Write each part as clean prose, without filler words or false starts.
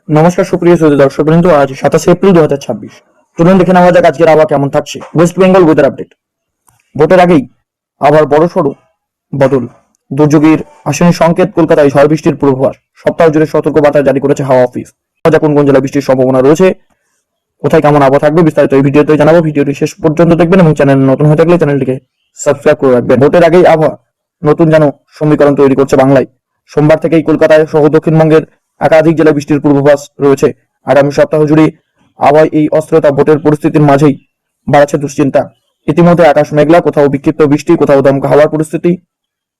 নমস্কার সুপ্রিয় শ্রোতা দর্শক বৃন্দ, আজ 27 এপ্রিল 2026। চলুন দেখে নেওয়া যাক আজকের আবহাওয়া কেমন থাকছে। West Bengal weather update. ভোটের আগেই আবার বড়সড় বদল, দুর্যোগের আসন্ন সংকেত। কলকাতায় ঝড় বৃষ্টির পূর্বাভাস, সপ্তাহ জুড়ে সতর্ক বার্তা জারি করেছে হাওয়া অফিস। কোন কোন জেলায় বৃষ্টির সম্ভাবনা রয়েছে, কোথায় কেমন আবহাওয়া থাকবে, বিস্তারিত এই ভিডিওতে জানাবো। ভিডিওটি শেষ পর্যন্ত দেখবেন এবং চ্যানেল নতুন হয়ে থাকলে চ্যানেলটিকে সাবস্ক্রাইব করে রাখবেন। ভোটের আগেই আবহাওয়া নতুন যেন সমীকরণ তৈরি করছে বাংলায়। সোমবার থেকেই কলকাতায় সহ দক্ষিণবঙ্গের একাধিক জেলায় বৃষ্টির পূর্বাভাস রয়েছে। আগামী সপ্তাহ জুড়ে আবহাওয়া এই অস্থিরতা ভোটের পরিস্থিতির মাঝেই বাড়াচ্ছে দুশ্চিন্তা। ইতিমধ্যে আকাশ মেঘলা, কোথাও বিক্ষিপ্ত বৃষ্টি, কোথাও দমকা হাওয়ার পরিস্থিতি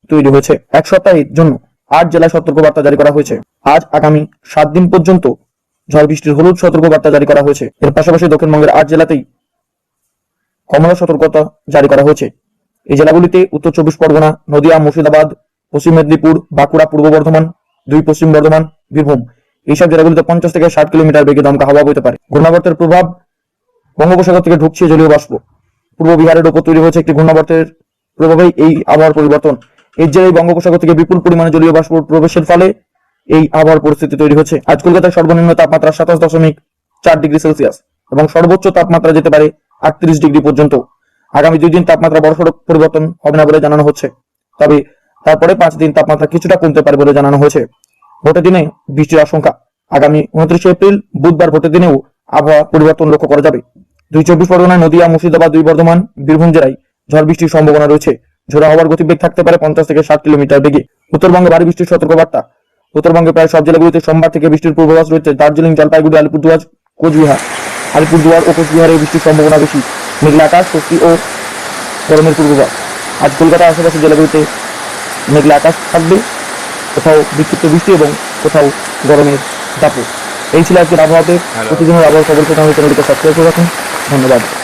তৈরি হয়েছে। এক সপ্তাহের জন্য 8 জেলায় সতর্কবার্তা জারি করা হয়েছে। আজ আগামী 7 দিন পর্যন্ত ঝড় বৃষ্টির হলুদ সতর্কবার্তা জারি করা হয়েছে। এর পাশাপাশি দক্ষিণবঙ্গের 8 জেলাতেই কমলা সতর্কতা জারি করা হয়েছে। এই জেলাগুলিতে উত্তর 24 পরগনা, নদিয়া, মুর্শিদাবাদ, পশ্চিম মেদিনীপুর, বাঁকুড়া, পূর্ব বর্ধমান, 2 পশ্চিম বর্ধমান, বীরভূম। এইসব জেলাগুলিতে 50 থেকে 60 কিলোমিটার বেগে দমকা হাওয়া বইতে পারে। ঘূর্ণাবর্তের প্রভাব, বঙ্গোপসাগর থেকে ঢুকছে জলীয় বাষ্প। পূর্ব বিহারের উপর তৈরি হয়েছে একটি ঘূর্ণাবর্তের প্রভাবেই এই আবহাওয়ার পরিবর্তন। এর জেরেই বঙ্গোপসাগর থেকে বিপুল পরিমাণে জলীয় বাষ্প প্রবেশের ফলে এই আবহাওয়ার পরিস্থিতি তৈরি হচ্ছে। আজ কলকাতার সর্বনিম্ন তাপমাত্রা 27.4 ডিগ্রি সেলসিয়াস এবং সর্বোচ্চ তাপমাত্রা যেতে পারে 38 ডিগ্রি পর্যন্ত। আগামী 2 দিন তাপমাত্রা বড়সড় পরিবর্তন হবে না বলে জানানো হচ্ছে, তবে তারপরে 5 দিন তাপমাত্রা কিছুটা কমতে পারে বলে জানানো হয়েছে। ভোটের দিনে বৃষ্টির আশঙ্কা। আগামী 29 এপ্রিল বুধবার ভোটের দিনেও আবহাওয়া পরিবর্তন লক্ষ্য করা যাবে। 24 পরগনা, নদিয়া, মুর্শিদাবাদ, 2 বর্ধমান, বীরভূম জেলায় ঝড় বৃষ্টির সম্ভাবনা রয়েছে। ঝোড়ো হওয়ার গতিবেগ থাকতে পারে 50 থেকে 60 কিলোমিটার বেগে। উত্তরবঙ্গে ভারী বৃষ্টির সতর্কবার্তা। উত্তরবঙ্গে প্রায় সব জেলাগুলিতে সোমবার থেকে বৃষ্টির পূর্বাভাস রয়েছে। দার্জিলিং, জলপাইগুড়ি, আলিপুরদুয়ার, আলিপুরদুয়ার ও কোচবিহারে বৃষ্টির সম্ভাবনা বেশি। মেঘলা আকাশ, স্বস্তি ও গরমের পূর্বাভাস। আজ কলকাতার আশেপাশের জেলাগুলিতে মেঘলা আকাশ থাকবে, কোথাও বিক্ষিপ্ত বৃষ্টি এবং কোথাও গরমের দাপট। এই ছিল আজকের আবহাওয়াতে। প্রতিদিনের আবহাওয়া খবর পেতে আমাদের চ্যানেলটিকে সাবস্ক্রাইব করে রাখুন। ধন্যবাদ।